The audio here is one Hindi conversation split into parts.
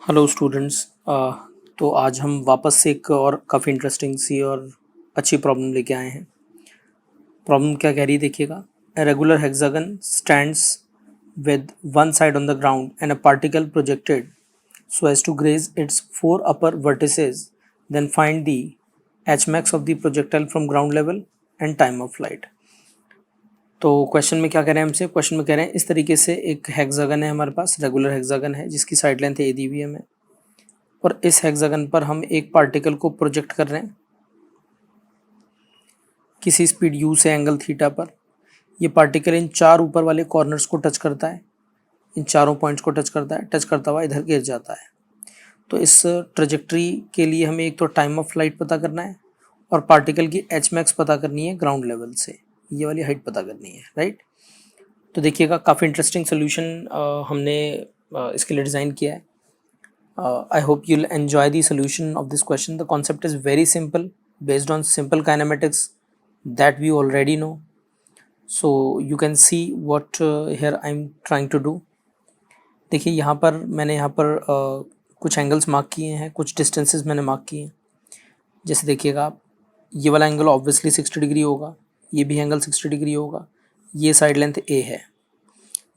Hello students. तो आज हम वापस से एक और काफ़ी इंटरेस्टिंग सी और अच्छी प्रॉब्लम लेके आए हैं। प्रॉब्लम क्या कह रही है देखिएगा। A regular hexagon stands with one side on the ground and a particle projected so as to graze its four upper vertices, then find the H max of the projectile from ground level and time of flight. तो क्वेश्चन में क्या कह रहे हैं हमसे, क्वेश्चन में कह रहे हैं इस तरीके से एक हेक्सागन है हमारे पास, रेगुलर हेक्सागन है जिसकी साइड लेंथ ए दी हुई है हमें, और इस हेक्सागन पर हम एक पार्टिकल को प्रोजेक्ट कर रहे हैं किसी स्पीड u से एंगल थीटा पर। ये पार्टिकल इन चार ऊपर वाले कॉर्नर्स को टच करता है, इन चारों पॉइंट्स को टच करता है, टच करता हुआ इधर गिर जाता है। तो इस ट्रेजेक्ट्री के लिए हमें एक तो टाइम ऑफ फ्लाइट पता करना है और पार्टिकल की एच मैक्स पता करनी है ग्राउंड लेवल से, ये वाली हाइट पता करनी है, राइट। तो देखिएगा काफ़ी इंटरेस्टिंग सोल्यूशन हमने इसके लिए डिज़ाइन किया है। I hope you'll enjoy the solution of this question. The concept is very simple, based on simple kinematics that we already know. So you can see what here I'm trying to do. देखिए यहाँ पर मैंने यहाँ पर कुछ एंगल्स मार्क किए हैं, कुछ डिस्टेंसेस मैंने मार्क किए हैं। जैसे देखिएगा आप, ये वाला एंगल ऑब्वियसली 60 डिग्री होगा, ये भी एंगल 60 डिग्री होगा। ये साइड लेंथ ए है,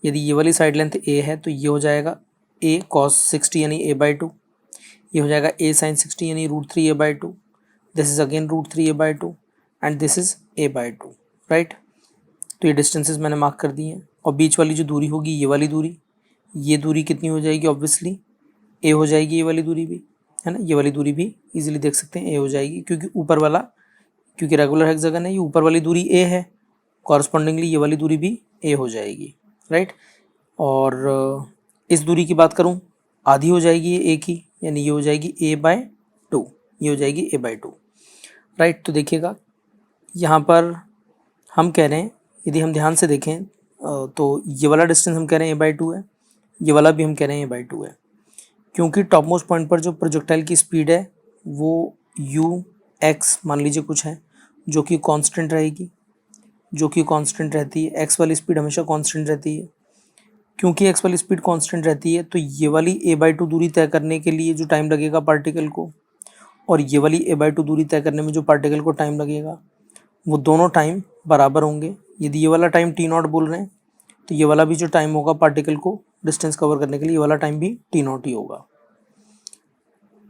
यदि ये वाली साइड लेंथ ए है तो ये हो जाएगा ए कॉस 60 यानी ए बाई 2, ये हो जाएगा ए साइन 60 यानी √3 a by 2, this is again √3 a by 2 and this is a by 2, right. तो ये डिस्टेंसेस मैंने मार्क कर दिए हैं और बीच वाली जो दूरी होगी ये वाली दूरी, ये दूरी कितनी हो जाएगी, ऑब्वियसली ए हो जाएगी, ये वाली दूरी भी है ना, ये वाली दूरी भी इजीली देख सकते हैं ए हो जाएगी, क्योंकि ऊपर वाला, क्योंकि रेगुलर हेक्सागन है, ये ऊपर वाली दूरी ए है, कॉरस्पॉन्डिंगली ये वाली दूरी भी ए हो जाएगी, राइट। और इस दूरी की बात करूँ, आधी हो जाएगी ये ए की, यानी ये हो जाएगी ए बाय 2, ये हो जाएगी ए बाय 2, राइट। तो देखिएगा यहाँ पर हम कह रहे हैं, यदि हम ध्यान से देखें तो ये वाला डिस्टेंस हम कह रहे हैं ए बाई 2 है, ये वाला भी हम कह रहे हैं ए बाई 2 है, क्योंकि टॉप मोस्ट पॉइंट पर जो प्रोजेक्टाइल की स्पीड है वो यू एक्स मान लीजिए कुछ है जो कि कांस्टेंट रहेगी, जो कि कांस्टेंट रहती है, एक्स वाली स्पीड हमेशा कांस्टेंट रहती है। क्योंकि एक्स वाली स्पीड कांस्टेंट रहती है तो ये वाली ए बाई 2 दूरी तय करने के लिए जो टाइम लगेगा पार्टिकल को, और ये वाली ए बाई 2 दूरी तय करने में जो पार्टिकल को टाइम लगेगा, वो दोनों टाइम बराबर होंगे। यदि ये वाला टाइम टी नॉट बोल रहे हैं तो ये वाला भी जो टाइम होगा पार्टिकल को डिस्टेंस कवर करने के लिए, ये वाला टाइम भी टी नॉट ही होगा।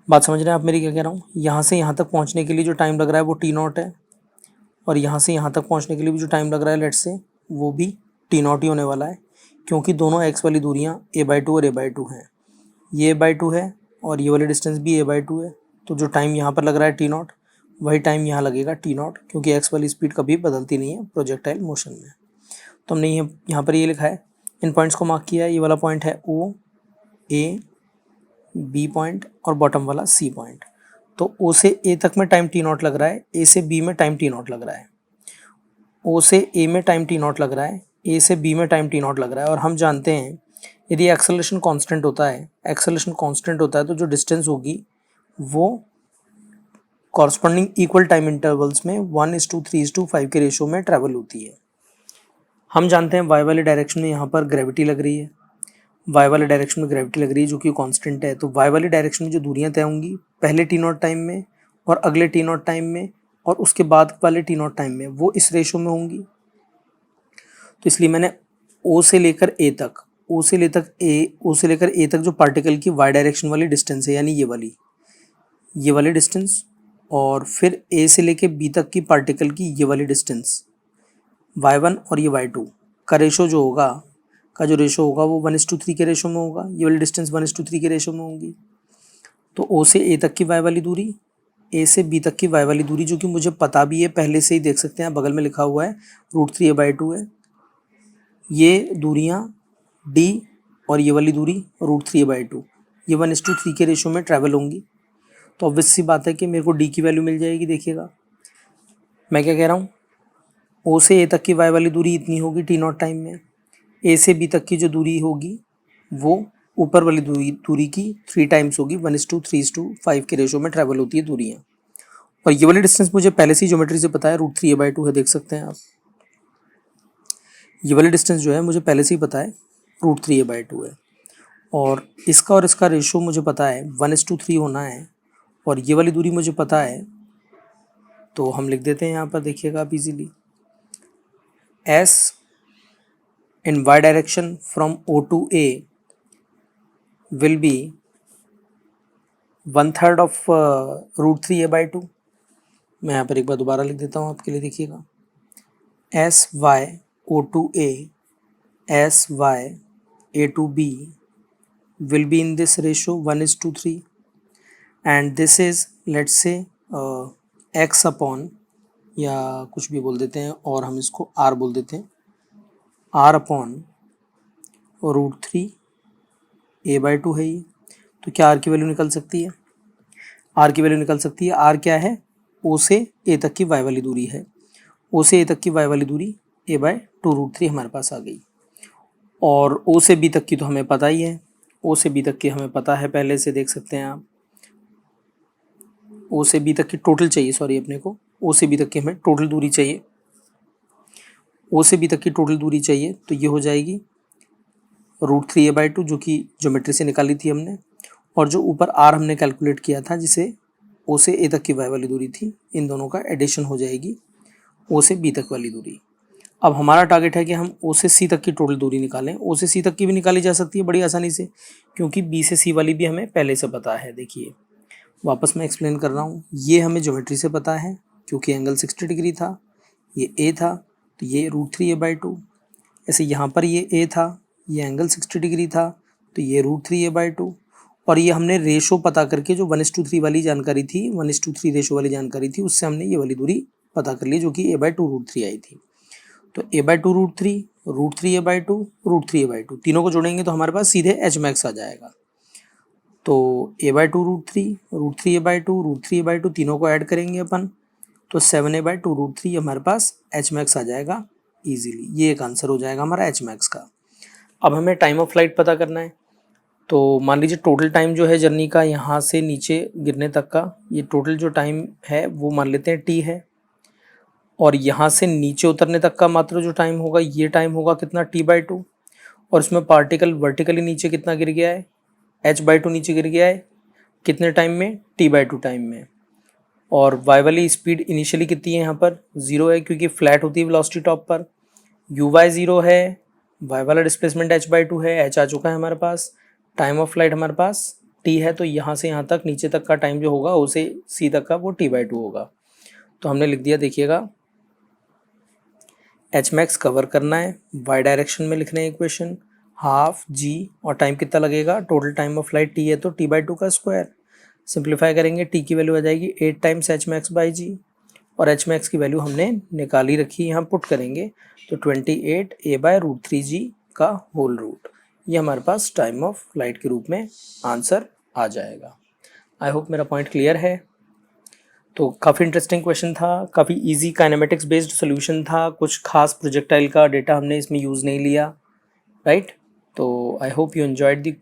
बात समझ रहे हैं आप मेरी, क्या कह रहा हूँ। यहाँ से यहाँ तक पहुँचने के लिए जो टाइम लग रहा है वो टी नॉट है, और यहाँ से यहाँ तक पहुँचने के लिए भी जो टाइम लग रहा है लेट्स से, वो भी टी नॉट ही होने वाला है, क्योंकि दोनों एक्स वाली दूरियाँ ए बाई 2 और ए बाई 2 हैं। ये ए बाई 2 है और ये वाली डिस्टेंस भी ए बाई 2 है, तो जो टाइम यहाँ पर लग रहा है टी नॉट, वही टाइम यहाँ लगेगा टी नॉट, क्योंकि एक्स वाली स्पीड कभी बदलती नहीं है प्रोजेक्टाइल मोशन में। तो हमने यहाँ पर ये लिखा है, इन पॉइंट्स को मार्क किया है। ये वाला पॉइंट है ओ, ए, बी पॉइंट और बॉटम वाला सी पॉइंट। तो ओ से ए तक में टाइम टी नॉट लग रहा है, ए से बी में टाइम टी नॉट लग रहा है, ओ से ए में टाइम टी नॉट लग रहा है, ए से बी में टाइम टी नॉट लग रहा है। और हम जानते हैं यदि एक्सेलरेशन कांस्टेंट होता है, एक्सेलरेशन कांस्टेंट होता है तो जो डिस्टेंस होगी वो कॉरस्पॉन्डिंग इक्वल टाइम इंटरवल्स में 1:3:5 के रेशो में ट्रैवल होती है। हम जानते हैं वाई वाले डायरेक्शन में यहाँ पर ग्रेविटी लग रही है, वाई वाले डायरेक्शन में ग्रेविटी लग रही है जो कि कांस्टेंट है। तो वाई वाली डायरेक्शन में जो दूरियां तय होंगी पहले टी नॉट टाइम में और अगले टी नॉट टाइम में और उसके बाद वाले टी नॉट टाइम में, वो इस रेशो में होंगी। तो इसलिए मैंने ओ से लेकर ए तक, ओ से लेकर ए तक जो पार्टिकल की वाई डायरेक्शन वाली डिस्टेंस है, यानी ये वाली डिस्टेंस, और फिर ए से लेकर बी तक की पार्टिकल की ये वाली डिस्टेंस y1 और ये y2 का रेशो जो होगा, वो 1:3 के रेशो में होगा, ये वाली डिस्टेंस 1:3 के रेशो में होगी। तो ओ से ए तक की y वाली दूरी, ए से बी तक की y वाली दूरी, जो कि मुझे पता भी है पहले से ही, देख सकते हैं बगल में लिखा हुआ है √3 a बाई 2 है। ये दूरियाँ d और ये वाली दूरी √3 a बाई 2, ये 1:3 के रेशो में ट्रैवल होंगी। तो ऑब्वियस सी बात है कि मेरे को d की वैल्यू मिल जाएगी। देखिएगा मैं क्या कह रहा हूँ, ओ से ए तक की वाई वाली दूरी इतनी होगी टी नॉट टाइम में, ए से बी तक की जो दूरी होगी वो ऊपर वाली दूरी की 3 टाइम्स होगी, 1:3:5 के रेशो में ट्रैवल होती है दूरियाँ। और ये वाली डिस्टेंस मुझे पहले से ही ज्योमेट्री से पता है, √3 a बाई 2 है, देख सकते हैं आप। ये वाली डिस्टेंस जो है मुझे पहले से ही पता है √3 a बाई 2 है। और इसका रेशो मुझे पता है 1:3 होना है, और ये वाली दूरी मुझे पता है, तो हम लिख देते हैं यहाँ पर, देखिएगा आप easily, S in y direction from O to A will be 1/3 of √3a/2। मैं यहाँ पर एक बार दोबारा लिख देता हूँ आपके लिए, देखिएगा, SY O to A SY A to B will be in this ratio 1:3, and this is, let's say, x upon, या कुछ भी बोल देते हैं, और हम इसको r बोल देते हैं, r upon √3a/2 है ये। तो क्या r की वैल्यू निकल सकती है? r की वैल्यू निकल सकती है, r क्या है? o से a तक की y वाली दूरी है, o से a तक की y वाली दूरी a/2 √3 हमारे पास आ गई। और o से b तक की तो हमें पता ही है, o से b तक की हमें पता है पहले से, देख सकते हैं आप, o से b तक की टोटल चाहिए, सॉरी अपने को o से b तक की हमें टोटल दूरी चाहिए, o से b तक की टोटल दूरी चाहिए, तो ये हो जाएगी √3a/2, जो कि ज्योमेट्री से निकाली थी हमने, और जो ऊपर r हमने कैलकुलेट किया था, जिसे o से a तक की y वाली दूरी थी, इन दोनों का एडिशन हो जाएगी o से b तक वाली दूरी। अब हमारा टारगेट है कि हम o से c तक की टोटल दूरी निकालें। o से c तक की भी निकाली जा सकती है बड़ी आसानी से, क्योंकि b से c वाली भी हमें पहले से पता है। देखिए, वापस मैं एक्सप्लेन कर रहा हूँ, ये हमें ज्योमेट्री से पता है, क्योंकि एंगल 60 डिग्री था, ये a था, तो ये √3a/2। ऐसे यहाँ पर ये a था, ये एंगल 60 डिग्री था, तो ये √3a/2। और ये हमने रेशो पता करके, जो 1:3 वाली जानकारी थी, 1:3 रेशो वाली जानकारी थी, उससे हमने ये वाली दूरी पता कर ली, जो कि a/2 √3 आई थी। तो a/2 √3, √3a/2, √3a/2, तीनों को जोड़ेंगे तो हमारे पास सीधे Hmax आ जाएगा। तो a/2 √3, √3a/2, √3a/2, तीनों को ऐड करेंगे अपन, तो 7a/2 √3 हमारे पास Hmax आ जाएगा इजीली। ये एक आंसर हो जाएगा हमारा Hmax का। अब हमें टाइम ऑफ फ्लाइट पता करना है। तो मान लीजिए टोटल टाइम जो है जर्नी का, यहाँ से नीचे गिरने तक का, ये टोटल जो टाइम है वो मान लेते हैं t है, और यहाँ से नीचे उतरने तक का मात्र जो टाइम होगा, ये टाइम होगा कितना, t/2। और इसमें पार्टिकल वर्टिकली नीचे कितना गिर गया है, h/2 नीचे गिर गया है, कितने टाइम में, t/2 टाइम में। और y वाली स्पीड इनिशियली कितनी है, यहाँ पर 0 है, क्योंकि फ्लैट होती है वेलोसिटी टॉप पर। uy 0 है, y वाला डिस्प्लेसमेंट h/2 है, h आ चुका है हमारे पास। टाइम ऑफ फ्लाइट हमारे पास t है, तो यहाँ से यहाँ तक नीचे तक का टाइम जो होगा, o से c तक का, वो t/2 होगा। तो हमने लिख दिया, देखिएगा, Hmax कवर करना है, y डायरेक्शन में लिखना है इक्वेशन, हाफ g, और टाइम कितना लगेगा, total time of flight t है, तो t/2 का स्क्वायर। सिंप्लीफाई करेंगे, t की वैल्यू आ जाएगी 8 टाइम्स Hmax/g, और Hmax की वैल्यू हमने निकाली रखी, यहाँ पुट करेंगे तो 28a/√3g का होल रूट, ये हमारे पास टाइम ऑफ फ्लाइट के रूप में आंसर आ जाएगा। आई होप मेरा पॉइंट क्लियर है। तो काफ़ी इंटरेस्टिंग क्वेश्चन था, काफ़ी इजी काइनेमेटिक्स बेस्ड सोल्यूशन था, कुछ खास प्रोजेक्टाइल का डेटा हमने इसमें यूज़ नहीं लिया, राइट। तो I hope you enjoyed the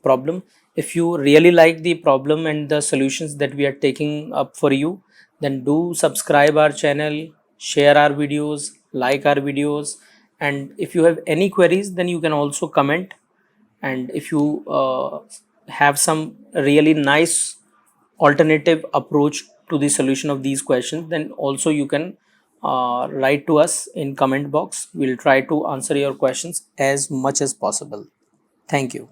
problem. If you really like the problem and the solutions that we are taking up for you, then do subscribe our channel, share our videos, like our videos, and if you have any queries, then you can also comment. And if you have some really nice alternative approach to the solution of these questions, then also you can write to us in comment box. We'll try to answer your questions as much as possible. Thank you.